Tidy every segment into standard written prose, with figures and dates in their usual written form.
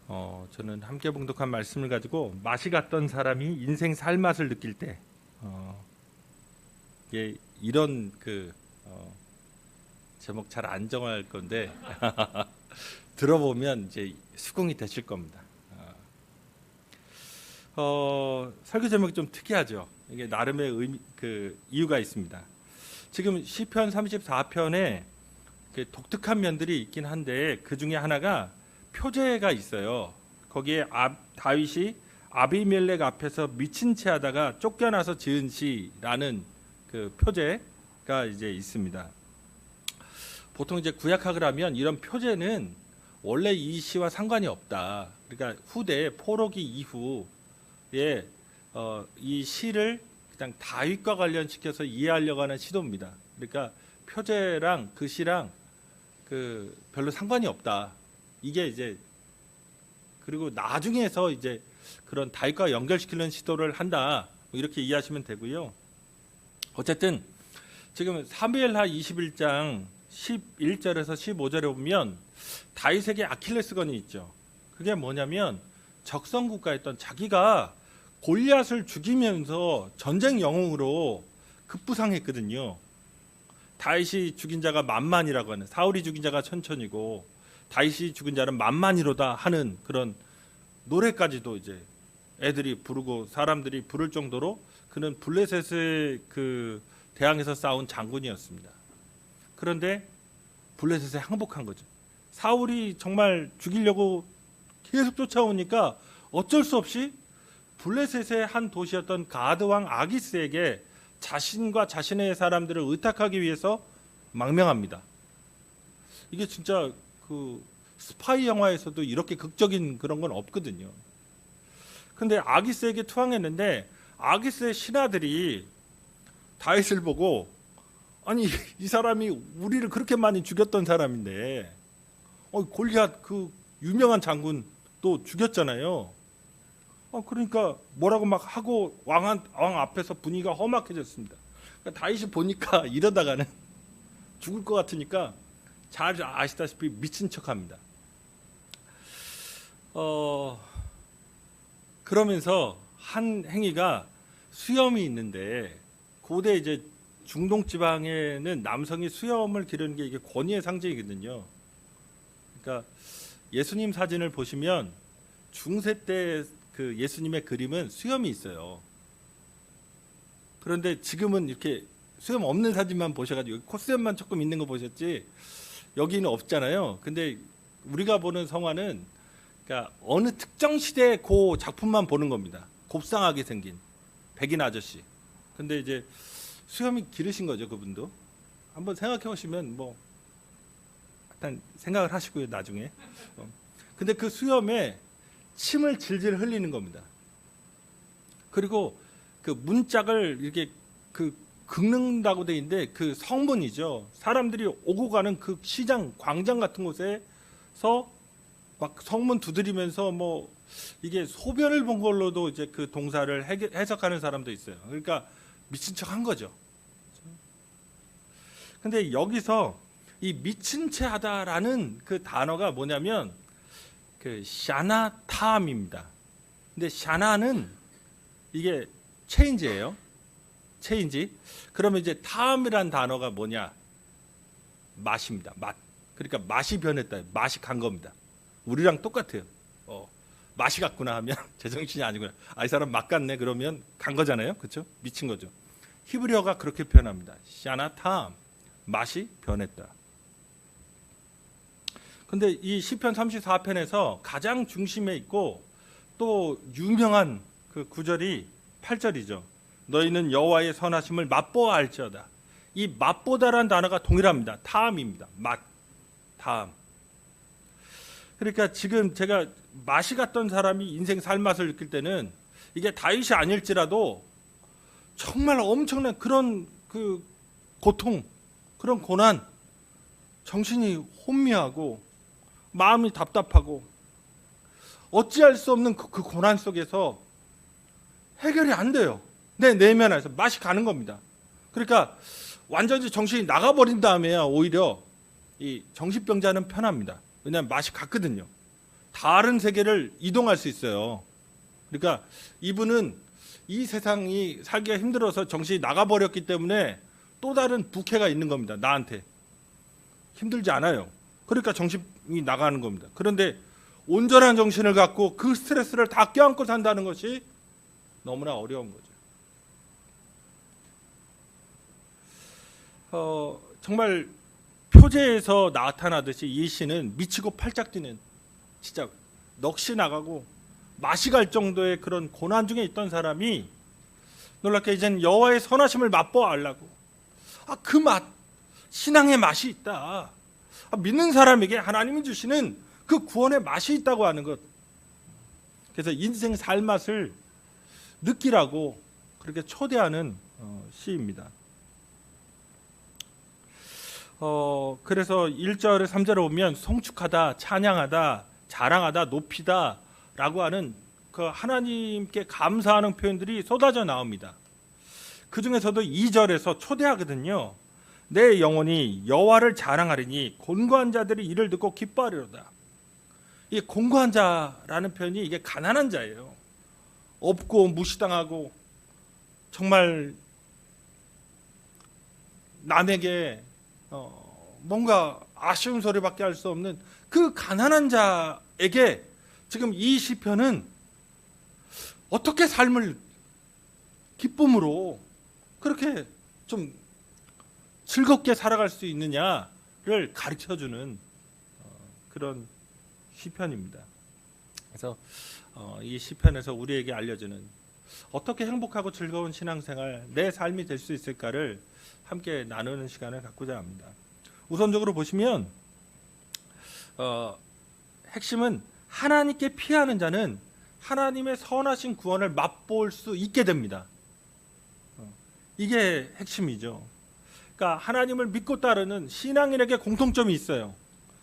저는 함께 봉독한 말씀을 가지고 맛이 갔던 사람이 인생 살 맛을 느낄 때 이게 이런 제목 잘 안 정할 건데 들어보면 이제 수긍이 되실 겁니다. 설교 제목이 좀 특이하죠. 이게 나름의 이유가 있습니다. 지금 시편 34편에 독특한 면들이 있긴 한데 그 중에 하나가 표제가 있어요. 거기에 다윗이 아비멜렉 앞에서 미친 채 하다가 쫓겨나서 지은 시라는 그 표제가 이제 있습니다. 보통 이제 구약학을 하면 이런 표제는 원래 이 시와 상관이 없다. 그러니까 후대 포로기 이후에 이 시를 그냥 다윗과 관련시켜서 이해하려고 하는 시도입니다. 그러니까 표제랑 그 시랑 별로 상관이 없다. 이게 이제 그리고 나중에서 이제 그런 다윗과 연결시키는 시도를 한다. 이렇게 이해하시면 되고요. 어쨌든 지금 사무엘하 21장 11절에서 15절에 보면 다윗에게 아킬레스건이 있죠. 그게 뭐냐면 적성 국가였던 자기가 골리앗을 죽이면서 전쟁 영웅으로 급부상했거든요. 다윗이 죽인 자가 만만이라고 하는, 사울이 죽인 자가 천천이고 다윗이 죽은 자는 만만이로다 하는 그런 노래까지도 이제 애들이 부르고 사람들이 부를 정도로 그는 블레셋을 대항해서 싸운 장군이었습니다. 그런데 블레셋에 항복한 거죠. 사울이 정말 죽이려고 계속 쫓아오니까 어쩔 수 없이 블레셋의 한 도시였던 가드 왕 아기스에게 자신과 자신의 사람들을 의탁하기 위해서 망명합니다. 이게 진짜 스파이 영화에서도 이렇게 극적인 그런 건 없거든요. 근데 아기스에게 투항했는데 아기스의 신하들이 다윗을 보고 아니 이 사람이 우리를 그렇게 많이 죽였던 사람인데 골리앗 그 유명한 장군 또 죽였잖아요. 그러니까 뭐라고 막 하고 왕 앞에서 분위기가 험악해졌습니다. 그러니까 다윗이 보니까 이러다가는 죽을 것 같으니까 잘 아시다시피 미친 척합니다. 그러면서 한 행위가 수염이 있는데 고대 이제 중동 지방에는 남성이 수염을 기르는 게 이게 권위의 상징이거든요. 그러니까 예수님 사진을 보시면 중세 때 예수님의 그림은 수염이 있어요. 그런데 지금은 이렇게 수염 없는 사진만 보셔가지고 콧수염만 조금 있는 거 보셨지 여기는 없잖아요. 근데 우리가 보는 성화는 그러니까 어느 특정 시대의 그 작품만 보는 겁니다. 곱상하게 생긴 백인 아저씨. 근데 이제 수염이 기르신 거죠, 그분도. 한번 생각해 보시면 뭐 일단 생각을 하시고요, 나중에. 근데 그 수염에 침을 질질 흘리는 겁니다. 그리고 그 문짝을 이렇게 긁는다고 돼 있는데 그 성문이죠. 사람들이 오고 가는 그 시장, 광장 같은 곳에서 막 성문 두드리면서 뭐 이게 소변을 본 걸로도 이제 그 동사를 해석하는 사람도 있어요. 그러니까 미친 척 한 거죠. 근데 여기서 이 미친 채 하다라는 그 단어가 뭐냐면 샤나탐입니다. 근데 샤나는 이게 체인지예요. 체인지. 그러면 이제 탐이란 단어가 뭐냐? 맛입니다. 맛. 그러니까 맛이 변했다. 맛이 간 겁니다. 우리랑 똑같아요. 맛이 갔구나 하면 제정신이 아니구나. 이 사람 맛 갔네 그러면 간 거잖아요. 그렇죠? 미친 거죠. 히브리어가 그렇게 표현합니다. 샤나탐. 맛이 변했다. 근데 이 시편 34편에서 가장 중심에 있고 또 유명한 그 구절이 8절이죠. 너희는 여호와의 선하심을 맛보아 알지어다. 이 맛보다라는 단어가 동일합니다. 탐입니다. 맛, 탐. 그러니까 지금 제가 맛이 갔던 사람이 인생 살맛을 느낄 때는 이게 다윗이 아닐지라도 정말 엄청난 그런 고통, 그런 고난, 정신이 혼미하고 마음이 답답하고 어찌할 수 없는 그 고난 속에서 해결이 안 돼요. 내 내면 안에서 맛이 가는 겁니다. 그러니까 완전히 정신이 나가버린 다음에야 오히려 이 정신병자는 편합니다. 왜냐하면 맛이 갔거든요. 다른 세계를 이동할 수 있어요. 그러니까 이분은 이 세상이 살기가 힘들어서 정신이 나가버렸기 때문에 또 다른 부캐가 있는 겁니다. 나한테 힘들지 않아요. 그러니까 정신이 나가는 겁니다. 그런데 온전한 정신을 갖고 그 스트레스를 다 껴안고 산다는 것이 너무나 어려운 거죠. 정말 표제에서 나타나듯이 이 시는 미치고 팔짝 뛰는, 진짜 넋이 나가고 맛이 갈 정도의 그런 고난 중에 있던 사람이 놀랍게 이젠 여호와의 선하심을 맛보아 알라고, 그 맛, 신앙의 맛이 있다, 믿는 사람에게 하나님이 주시는 그 구원의 맛이 있다고 하는 것. 그래서 인생 살 맛을 느끼라고 그렇게 초대하는 시입니다. 그래서 1절 3절에 보면 송축하다, 찬양하다, 자랑하다, 높이다 라고 하는 그 하나님께 감사하는 표현들이 쏟아져 나옵니다. 그 중에서도 2절에서 초대하거든요. 내 영혼이 여호와를 자랑하리니 곤고한 자들이 이를 듣고 기뻐하리로다. 이 곤고한 자라는 표현이 이게 가난한 자예요. 없고 무시당하고 정말 남에게 뭔가 아쉬운 소리밖에 할 수 없는 그 가난한 자에게 지금 이 시편은 어떻게 삶을 기쁨으로 그렇게 좀 즐겁게 살아갈 수 있느냐를 가르쳐주는 그런 시편입니다. 그래서 이 시편에서 우리에게 알려주는 어떻게 행복하고 즐거운 신앙생활, 내 삶이 될 수 있을까를 함께 나누는 시간을 갖고자 합니다. 우선적으로 보시면 핵심은 하나님께 피하는 자는 하나님의 선하신 구원을 맛볼 수 있게 됩니다. 이게 핵심이죠. 그러니까 하나님을 믿고 따르는 신앙인에게 공통점이 있어요.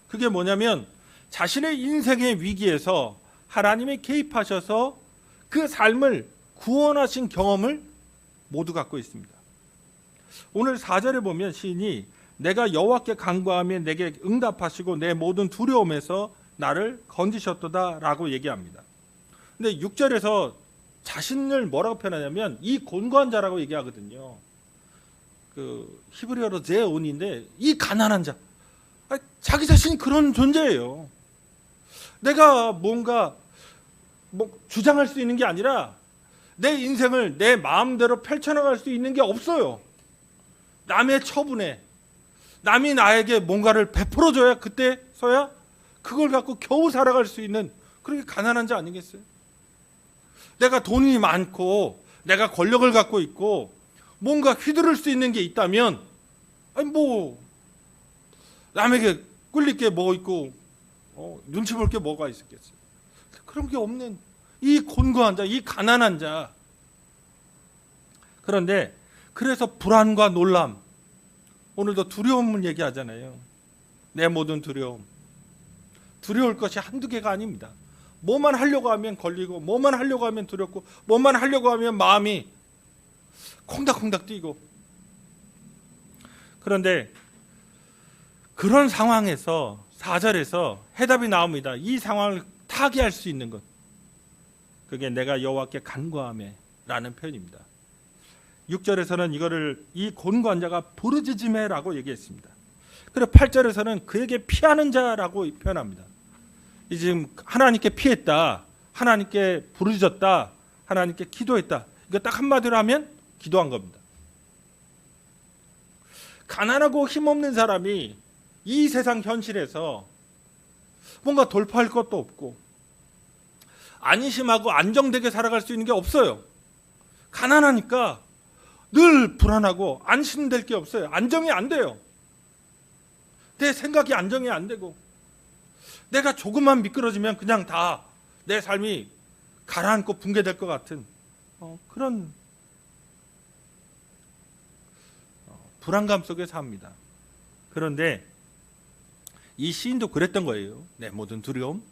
그게 뭐냐면 자신의 인생의 위기에서 하나님이 개입하셔서 그 삶을 구원하신 경험을 모두 갖고 있습니다. 오늘 4절에 보면 시인이 내가 여호와께 간구하며 내게 응답하시고 내 모든 두려움에서 나를 건지셨도다 라고 얘기합니다. 근데 6절에서 자신을 뭐라고 표현하냐면 이 곤고한 자라고 얘기하거든요. 그 히브리어로 제온인데 이 가난한 자, 자기 자신이 그런 존재예요. 내가 뭔가 주장할 수 있는 게 아니라 내 인생을 내 마음대로 펼쳐나갈 수 있는 게 없어요. 남의 처분에 남이 나에게 뭔가를 베풀어줘야 그때서야 그걸 갖고 겨우 살아갈 수 있는 그렇게 가난한 자 아니겠어요? 내가 돈이 많고 내가 권력을 갖고 있고 뭔가 휘두를 수 있는 게 있다면 남에게 꿀릴 게 뭐 있고 눈치 볼 게 뭐가 있었겠어요? 그런 게 없는 이 곤고한 자, 이 가난한 자. 그런데 그래서 불안과 놀람, 오늘도 두려움을 얘기하잖아요. 내 모든 두려움. 두려울 것이 한두 개가 아닙니다. 뭐만 하려고 하면 걸리고, 뭐만 하려고 하면 두렵고, 뭐만 하려고 하면 마음이 콩닥콩닥 뛰고. 그런데 그런 상황에서 4절에서 해답이 나옵니다. 이 상황을 타개할 수 있는 것, 그게 내가 여호와께 간구하며 라는 표현입니다. 6절에서는 이거를 이 곤고한 자가 부르짖으매라고 얘기했습니다. 그리고 8절에서는 그에게 피하는 자라고 표현합니다. 지금 하나님께 피했다, 하나님께 부르짖었다, 하나님께 기도했다, 이거 딱 한마디로 하면 기도한 겁니다. 가난하고 힘없는 사람이 이 세상 현실에서 뭔가 돌파할 것도 없고 안심하고 안정되게 살아갈 수 있는 게 없어요. 가난하니까 늘 불안하고 안심될 게 없어요. 안정이 안 돼요. 내 생각이 안정이 안 되고 내가 조금만 미끄러지면 그냥 다 내 삶이 가라앉고 붕괴될 것 같은 그런 불안감 속에 삽니다. 그런데 이 시인도 그랬던 거예요. 내 모든 두려움.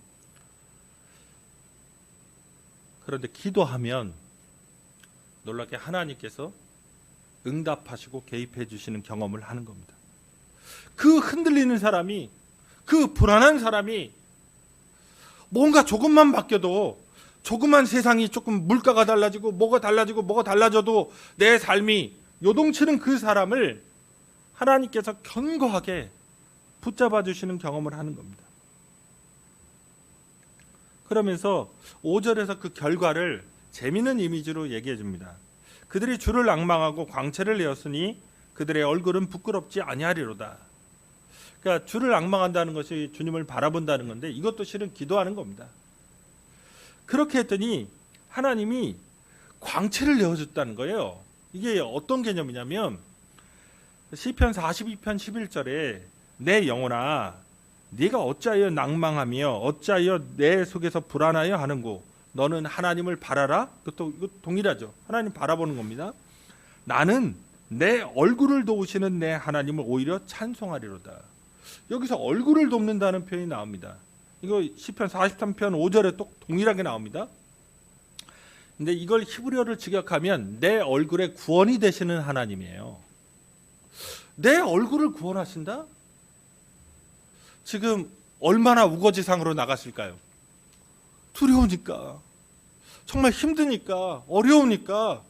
그런데 기도하면 놀랍게 하나님께서 응답하시고 개입해 주시는 경험을 하는 겁니다. 그 흔들리는 사람이, 그 불안한 사람이 뭔가 조금만 바뀌어도, 조그만 세상이 조금 물가가 달라지고 뭐가 달라지고 뭐가 달라져도 내 삶이 요동치는 그 사람을 하나님께서 견고하게 붙잡아 주시는 경험을 하는 겁니다. 그러면서 5절에서 그 결과를 재미있는 이미지로 얘기해 줍니다. 그들이 주를 앙망하고 광채를 내었으니 그들의 얼굴은 부끄럽지 아니하리로다. 그러니까 주를 앙망한다는 것이 주님을 바라본다는 건데, 이것도 실은 기도하는 겁니다. 그렇게 했더니 하나님이 광채를 내어줬다는 거예요. 이게 어떤 개념이냐면, 시편 42편 11절에 내 영혼아 네가 어찌하여 낭망하며 어찌하여 내 속에서 불안하여 하는고 너는 하나님을 바라라. 그것도 이거 동일하죠. 하나님 바라보는 겁니다. 나는 내 얼굴을 도우시는 내 하나님을 오히려 찬송하리로다. 여기서 얼굴을 돕는다는 표현이 나옵니다. 이거 시편 43편 5절에 또 동일하게 나옵니다. 근데 이걸 히브리어를 직역하면 내 얼굴에 구원이 되시는 하나님이에요. 내 얼굴을 구원하신다? 지금 얼마나 우거지상으로 나갔을까요? 두려우니까, 정말 힘드니까, 어려우니까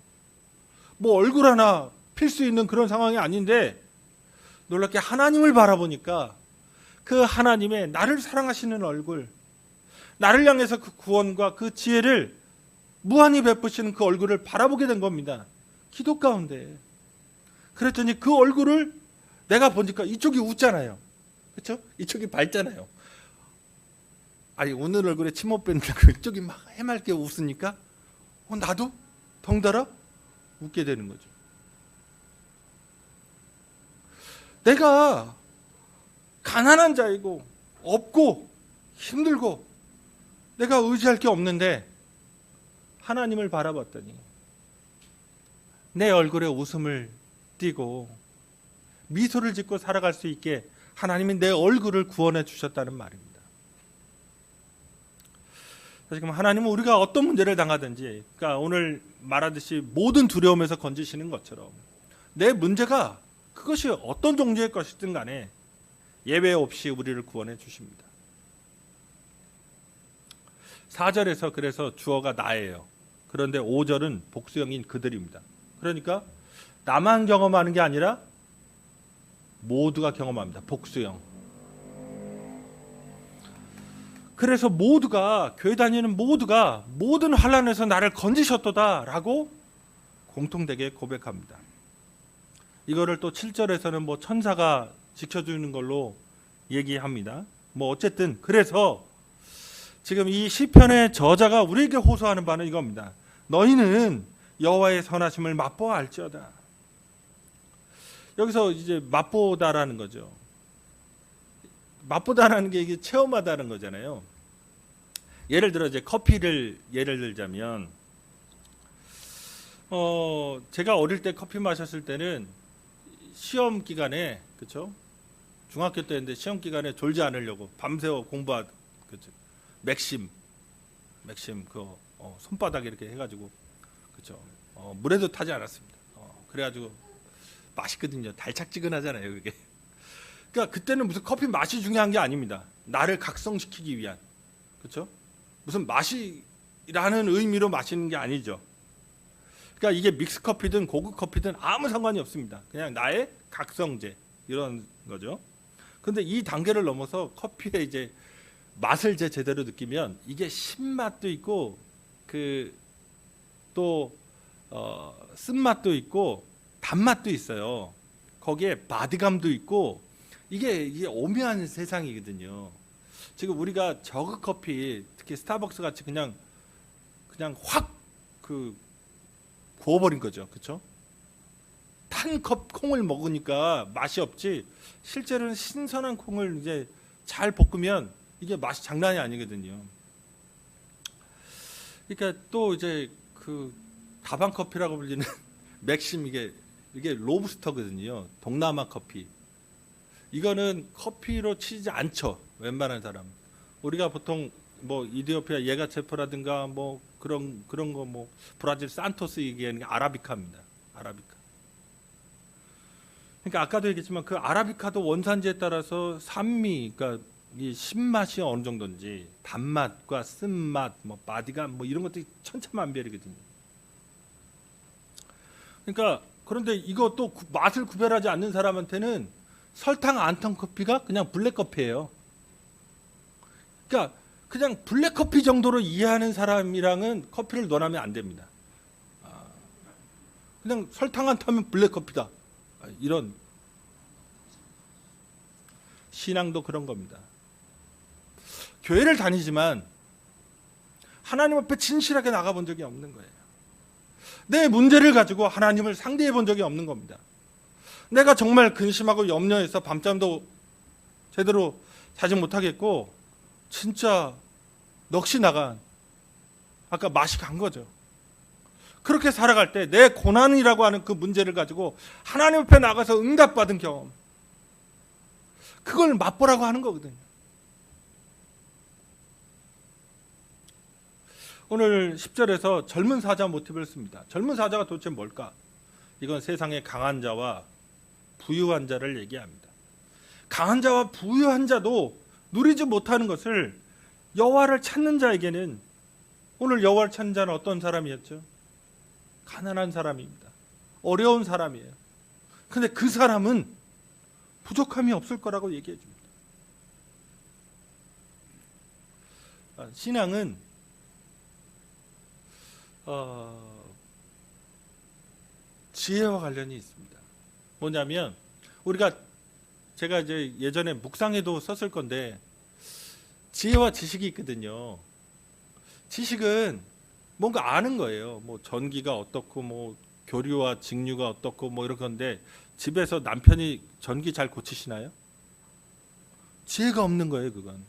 뭐 얼굴 하나 필 수 있는 그런 상황이 아닌데, 놀랍게 하나님을 바라보니까 그 하나님의 나를 사랑하시는 얼굴, 나를 향해서 그 구원과 그 지혜를 무한히 베푸시는 그 얼굴을 바라보게 된 겁니다. 기도 가운데. 그랬더니 그 얼굴을 내가 보니까 이쪽이 웃잖아요. 그렇죠? 이쪽이 밝잖아요. 아니, 웃는 얼굴에 침 못 뱉는다고 이쪽이 막 해맑게 웃으니까 나도 덩달아 웃게 되는 거죠. 내가 가난한 자이고 없고 힘들고 내가 의지할 게 없는데 하나님을 바라봤더니 내 얼굴에 웃음을 띠고 미소를 짓고 살아갈 수 있게 하나님이 내 얼굴을 구원해 주셨다는 말입니다. 지금 하나님은 우리가 어떤 문제를 당하든지, 그러니까 오늘 말하듯이 모든 두려움에서 건지시는 것처럼 내 문제가 그것이 어떤 종류의 것이든 간에 예외 없이 우리를 구원해 주십니다. 4절에서 그래서 주어가 나예요. 그런데 5절은 복수형인 그들입니다. 그러니까 나만 경험하는 게 아니라 모두가 경험합니다. 복수형. 그래서 모두가, 교회 다니는 모두가 모든 환난에서 나를 건지셨도다라고 공통되게 고백합니다. 이거를 또 7절에서는 뭐 천사가 지켜주는 걸로 얘기합니다. 뭐 어쨌든 그래서 지금 이 시편의 저자가 우리에게 호소하는 바는 이겁니다. 너희는 여호와의 선하심을 맛보아 알지어다. 여기서 이제 맛보다라는 거죠. 맛보다라는 게 이게 체험하다는 거잖아요. 예를 들어 이제 커피를 예를 들자면, 제가 어릴 때 커피 마셨을 때는 시험 기간에, 그렇죠? 중학교 때인데 시험 기간에 졸지 않으려고 밤새워 공부하, 그렇죠? 맥심 그 손바닥에 이렇게 해가지고, 그렇죠? 물에도 타지 않았습니다. 그래가지고 맛있거든요. 달짝지근하잖아요, 그게. 그러니까 그때는 무슨 커피 맛이 중요한 게 아닙니다. 나를 각성시키기 위한, 그렇죠? 무슨 맛이라는 의미로 마시는 게 아니죠. 그러니까 이게 믹스 커피든 고급 커피든 아무 상관이 없습니다. 그냥 나의 각성제 이런 거죠. 근데 이 단계를 넘어서 커피의 이제 맛을 제대로 느끼면 이게 신맛도 있고 그 또 쓴맛도 있고 단맛도 있어요. 거기에 바디감도 있고 이게 오묘한 세상이거든요. 지금 우리가 저그 커피, 특히 스타벅스 같이 그냥 확 그 구워버린 거죠, 그렇죠? 탄 콩을 먹으니까 맛이 없지. 실제로는 신선한 콩을 이제 잘 볶으면 이게 맛이 장난이 아니거든요. 그러니까 또 이제 그 다방 커피라고 불리는 맥심 이게 로부스터거든요. 동남아 커피. 이거는 커피로 치지 않죠. 웬만한 사람. 우리가 보통 뭐 이디오피아 예가체프라든가 뭐 그런 거 뭐 브라질 산토스 얘기하는 게 아라비카입니다. 아라비카. 그러니까 아까도 얘기했지만 그 아라비카도 원산지에 따라서 산미, 그러니까 이 신맛이 어느 정도인지 단맛과 쓴맛, 뭐 바디감 뭐 이런 것들이 천차만별이거든요. 그러니까 그런데 이것도 맛을 구별하지 않는 사람한테는 설탕 안 탄 커피가 그냥 블랙커피예요. 그러니까 그냥 블랙커피 정도로 이해하는 사람이랑은 커피를 논하면 안 됩니다. 그냥 설탕 안 타면 블랙커피다. 이런 신앙도 그런 겁니다. 교회를 다니지만 하나님 앞에 진실하게 나가본 적이 없는 거예요. 내 문제를 가지고 하나님을 상대해 본 적이 없는 겁니다. 내가 정말 근심하고 염려해서 밤잠도 제대로 자지 못하겠고 진짜 넋이 나간 아까 맛이 간 거죠. 그렇게 살아갈 때 내 고난이라고 하는 그 문제를 가지고 하나님 앞에 나가서 응답받은 경험, 그걸 맛보라고 하는 거거든요. 오늘 10절에서 젊은 사자 모티브를 씁니다. 젊은 사자가 도대체 뭘까? 이건 세상의 강한 자와 부유한 자를 얘기합니다. 강한 자와 부유한 자도 누리지 못하는 것을 여호와를 찾는 자에게는, 오늘 여호와를 찾는 자는 어떤 사람이었죠? 가난한 사람입니다. 어려운 사람이에요. 근데 그 사람은 부족함이 없을 거라고 얘기해 줍니다. 신앙은 지혜와 관련이 있습니다. 뭐냐면 제가 이제 예전에 묵상에도 썼을 건데 지혜와 지식이 있거든요. 지식은 뭔가 아는 거예요. 뭐 전기가 어떻고 뭐 교류와 직류가 어떻고 뭐 이런 건데 집에서 남편이 전기 잘 고치시나요? 지혜가 없는 거예요, 그건.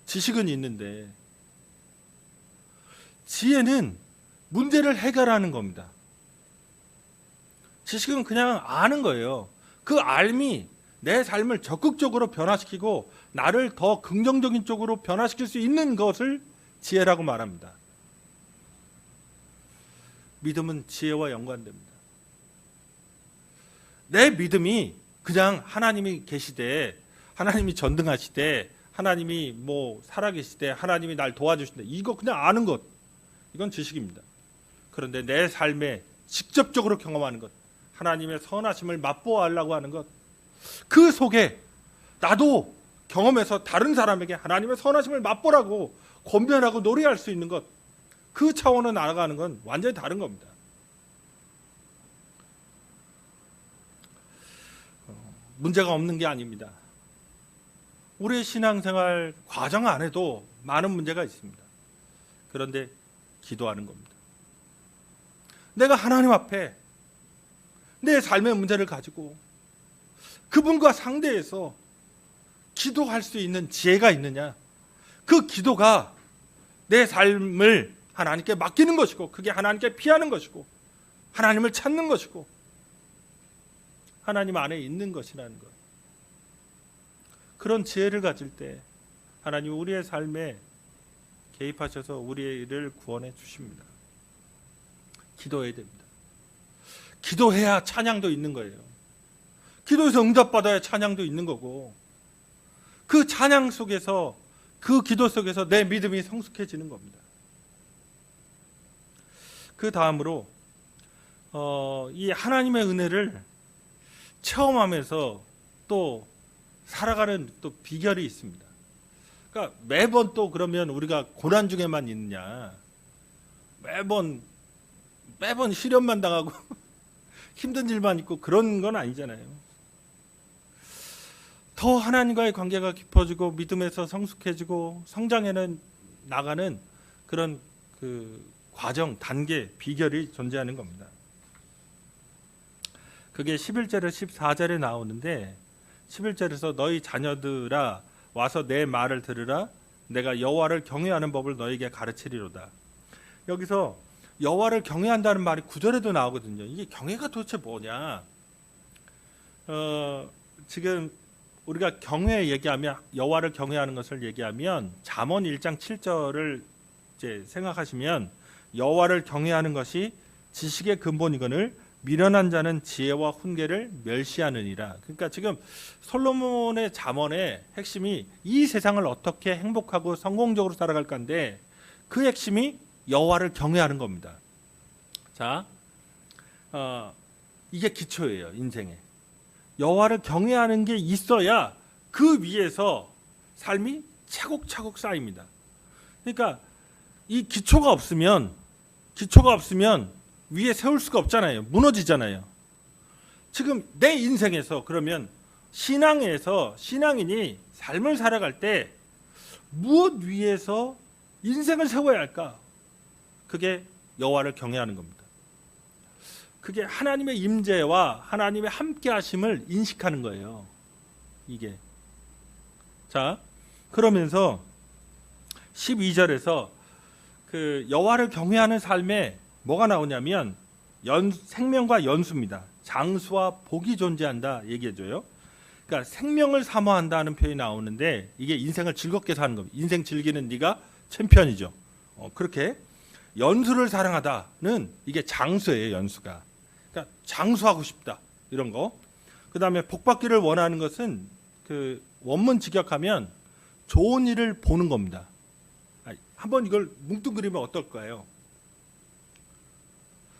지식은 있는데. 지혜는 문제를 해결하는 겁니다. 지식은 그냥 아는 거예요. 그 알미 내 삶을 적극적으로 변화시키고 나를 더 긍정적인 쪽으로 변화시킬 수 있는 것을 지혜라고 말합니다. 믿음은 지혜와 연관됩니다. 내 믿음이 그냥 하나님이 계시되, 하나님이 전등하시되, 하나님이 뭐 살아계시되, 하나님이 날 도와주신다, 이거 그냥 아는 것, 이건 지식입니다. 그런데 내 삶에 직접적으로 경험하는 것, 하나님의 선하심을 맛보아하려고 하는 것, 그 속에 나도 경험해서 다른 사람에게 하나님의 선하심을 맛보라고 권면하고 노래할 수 있는 것, 그 차원으로 나아가는 건 완전히 다른 겁니다. 문제가 없는 게 아닙니다. 우리의 신앙생활 과정 안에도 많은 문제가 있습니다. 그런데 기도하는 겁니다. 내가 하나님 앞에 내 삶의 문제를 가지고 그분과 상대해서 기도할 수 있는 지혜가 있느냐, 그 기도가 내 삶을 하나님께 맡기는 것이고, 그게 하나님께 피하는 것이고, 하나님을 찾는 것이고, 하나님 안에 있는 것이라는 것. 그런 지혜를 가질 때 하나님 우리의 삶에 개입하셔서 우리를 구원해 주십니다. 기도해야 됩니다. 기도해야 찬양도 있는 거예요. 기도에서 응답받아야 찬양도 있는 거고, 그 찬양 속에서, 그 기도 속에서 내 믿음이 성숙해지는 겁니다. 그 다음으로 이 하나님의 은혜를 체험하면서 또 살아가는 또 비결이 있습니다. 그러니까 매번 또 그러면 우리가 고난 중에만 있느냐, 매번 시련만 당하고 힘든 일만 있고 그런 건 아니잖아요. 더 하나님과의 관계가 깊어지고 믿음에서 성숙해지고 성장해는 나가는 그런 그 과정, 단계, 비결이 존재하는 겁니다. 그게 11절에 14절에 나오는데, 11절에서 너희 자녀들아 와서 내 말을 들으라, 내가 여호와를 경외하는 법을 너에게 가르치리로다. 여기서 여호와를 경외한다는 말이 9절에도 나오거든요. 이게 경외가 도대체 뭐냐? 지금 우리가 경외 얘기하면, 여호와를 경외하는 것을 얘기하면 잠언 1장 7절을 이제 생각하시면, 여호와를 경외하는 것이 지식의 근본이거늘 미련한 자는 지혜와 훈계를 멸시하느니라. 그러니까 지금 솔로몬의 잠언의 핵심이 이 세상을 어떻게 행복하고 성공적으로 살아갈까인데 그 핵심이 여호와를 경외하는 겁니다. 자, 이게 기초예요, 인생에. 여호와를 경외하는 게 있어야 그 위에서 삶이 차곡차곡 쌓입니다. 그러니까 이 기초가 없으면 위에 세울 수가 없잖아요. 무너지잖아요. 지금 내 인생에서 그러면 신앙인이 삶을 살아갈 때 무엇 위에서 인생을 세워야 할까? 그게 여호와를 경외하는 겁니다. 그게 하나님의 임재와 하나님의 함께하심을 인식하는 거예요. 이게. 자, 그러면서 12절에서 그 여호와를 경외하는 삶에 뭐가 나오냐면 생명과 연수입니다. 장수와 복이 존재한다 얘기해줘요. 그러니까 생명을 사모한다는 표현이 나오는데 이게 인생을 즐겁게 사는 겁니다. 인생 즐기는 네가 챔피언이죠. 그렇게 연수를 사랑하다는 이게 장수예요. 연수가. 그러니까 장수하고 싶다 이런 거. 그 다음에 복받기를 원하는 것은 그 원문 직역하면 좋은 일을 보는 겁니다. 한번 이걸 뭉뚱그리면 어떨까요?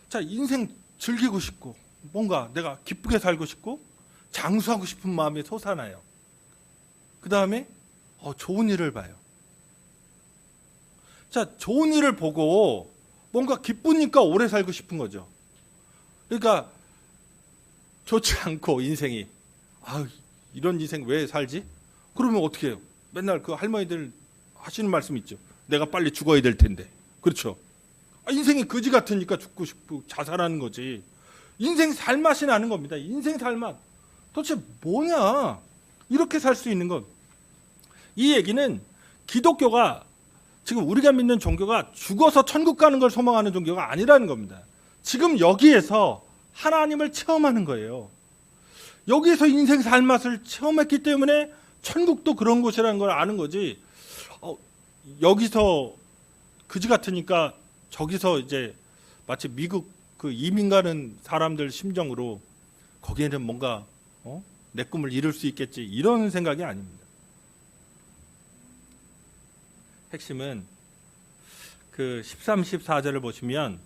자, 인생 즐기고 싶고 뭔가 내가 기쁘게 살고 싶고 장수하고 싶은 마음이 솟아나요. 그 다음에 좋은 일을 봐요. 자, 좋은 일을 보고 뭔가 기쁘니까 오래 살고 싶은 거죠. 그러니까 좋지 않고 인생이 이런 인생 왜 살지? 그러면 어떻게 해요? 맨날 그 할머니들 하시는 말씀 있죠. 내가 빨리 죽어야 될 텐데. 그렇죠. 인생이 거지 같으니까 죽고 싶고 자살하는 거지. 인생 살맛이 나는 겁니다. 인생 살맛. 도대체 뭐냐? 이렇게 살 수 있는 것. 이 얘기는 기독교가 지금 우리가 믿는 종교가 죽어서 천국 가는 걸 소망하는 종교가 아니라는 겁니다. 지금 여기에서 하나님을 체험하는 거예요. 여기에서 인생 살맛을 체험했기 때문에 천국도 그런 곳이라는 걸 아는 거지. 여기서 그지 같으니까 저기서 이제 마치 미국 그 이민 가는 사람들 심정으로 거기에는 뭔가 내 꿈을 이룰 수 있겠지 이런 생각이 아닙니다. 핵심은 그 13, 14절을 보시면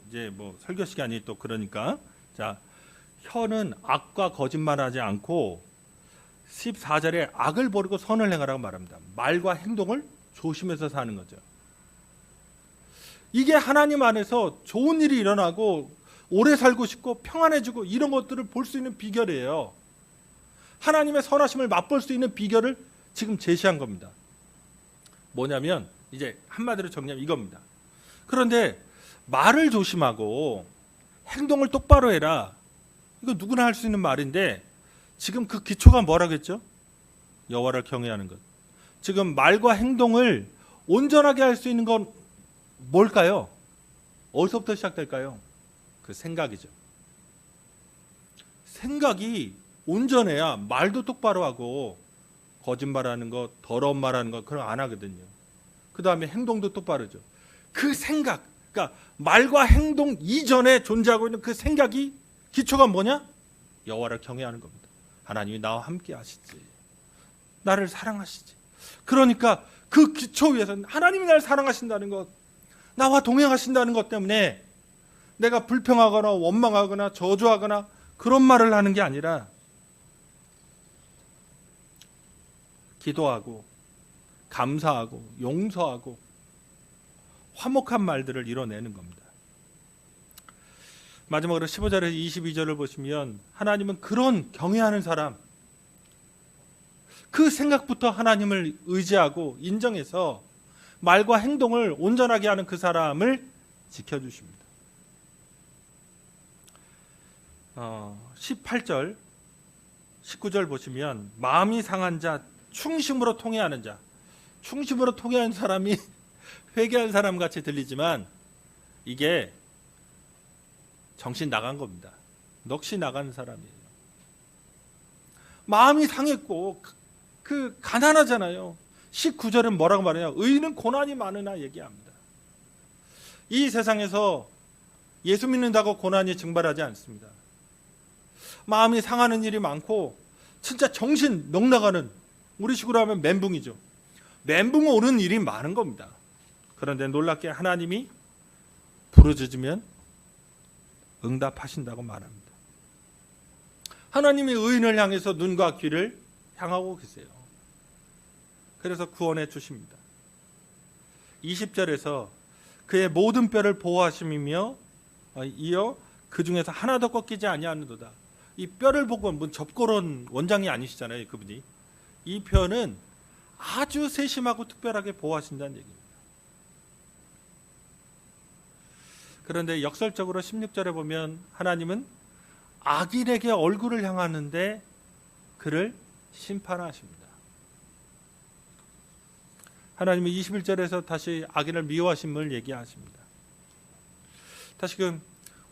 이제 뭐 설교 시간이 또 그러니까 자, 혀는 악과 거짓말하지 않고 14절에 악을 버리고 선을 행하라고 말합니다. 말과 행동을 조심해서 사는 거죠. 이게 하나님 안에서 좋은 일이 일어나고 오래 살고 싶고 평안해지고 이런 것들을 볼 수 있는 비결이에요. 하나님의 선하심을 맛볼 수 있는 비결을 지금 제시한 겁니다. 뭐냐면 이제 한마디로 정리하면 이겁니다. 그런데 말을 조심하고 행동을 똑바로 해라. 이거 누구나 할 수 있는 말인데 지금 그 기초가 뭐라고 했죠? 여호와를 경외하는 것. 지금 말과 행동을 온전하게 할 수 있는 건 뭘까요? 어디서부터 시작될까요? 그 생각이죠. 생각이 온전해야 말도 똑바로 하고 거짓말하는 것, 더러운 말하는 것 그런 거 안 하거든요. 그 다음에 행동도 똑바르죠. 그 생각, 그러니까 말과 행동 이전에 존재하고 있는 그 생각이 기초가 뭐냐? 여호와를 경외하는 겁니다. 하나님이 나와 함께 하시지. 나를 사랑하시지. 그러니까 그 기초 위에서는 하나님이 나를 사랑하신다는 것, 나와 동행하신다는 것 때문에 내가 불평하거나 원망하거나 저주하거나 그런 말을 하는 게 아니라 기도하고 감사하고 용서하고 화목한 말들을 이뤄내는 겁니다. 마지막으로 15절에서 22절을 보시면 하나님은 그런 경외하는 사람, 그 생각부터 하나님을 의지하고 인정해서 말과 행동을 온전하게 하는 그 사람을 지켜주십니다. 18절, 19절 보시면 마음이 상한 자, 충심으로 통회하는 자. 충심으로 통회하는 사람이 회개한 사람 같이 들리지만 이게 정신 나간 겁니다. 넋이 나간 사람이에요. 마음이 상했고 그 가난하잖아요. 19절은 뭐라고 말해요? 의인은 고난이 많으나 얘기합니다. 이 세상에서 예수 믿는다고 고난이 증발하지 않습니다. 마음이 상하는 일이 많고 진짜 정신 넋 나가는, 우리 식으로 하면 멘붕이죠. 멘붕 오는 일이 많은 겁니다. 그런데 놀랍게 하나님이 부르짖으면 응답하신다고 말합니다. 하나님이 의인을 향해서 눈과 귀를 향하고 계세요. 그래서 구원해 주십니다. 20절에서 그의 모든 뼈를 보호하심이며 이어 그 중에서 하나도 꺾이지 아니하는도다. 이 뼈를 보고 뭐 접고론 원장이 아니시잖아요, 그분이. 이 표현은 아주 세심하고 특별하게 보호하신다는 얘기입니다. 그런데 역설적으로 16절에 보면 하나님은 악인에게 얼굴을 향하는데 그를 심판하십니다. 하나님은 21절에서 다시 악인을 미워하심을 얘기하십니다. 다시금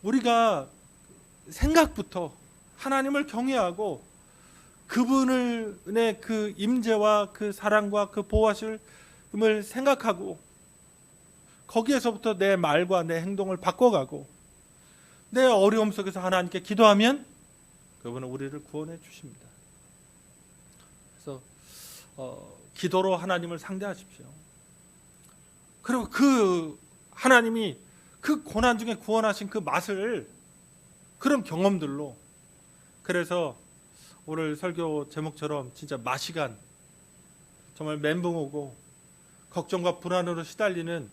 우리가 생각부터 하나님을 경외하고 그분의 그 임재와 그 사랑과 그 보호하심을 생각하고 거기에서부터 내 말과 내 행동을 바꿔가고 내 어려움 속에서 하나님께 기도하면 그분은 우리를 구원해 주십니다. 그래서 기도로 하나님을 상대하십시오. 그리고 그 하나님이 그 고난 중에 구원하신 그 맛을, 그런 경험들로, 그래서 오늘 설교 제목처럼 진짜 마시간, 정말 멘붕 오고 걱정과 불안으로 시달리는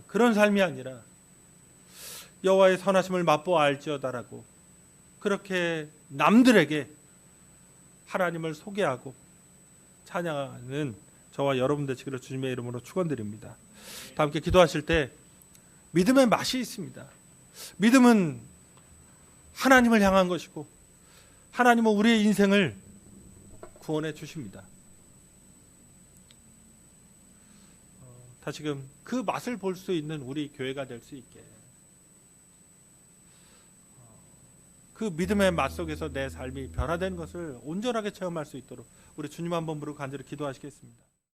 그런 삶이 아니라 여호와의 선하심을 맛보아 알지어다라고 그렇게 남들에게 하나님을 소개하고 찬양하는 저와 여러분 되시기를 주님의 이름으로 축원드립니다. 다 함께 기도하실 때 믿음의 맛이 있습니다. 믿음은 하나님을 향한 것이고 하나님은 우리의 인생을 구원해 주십니다. 다시금 그 맛을 볼 수 있는 우리 교회가 될 수 있게, 그 믿음의 맛 속에서 내 삶이 변화된 것을 온전하게 체험할 수 있도록 우리 주님 한 번 부르고 간절히 기도하시겠습니다.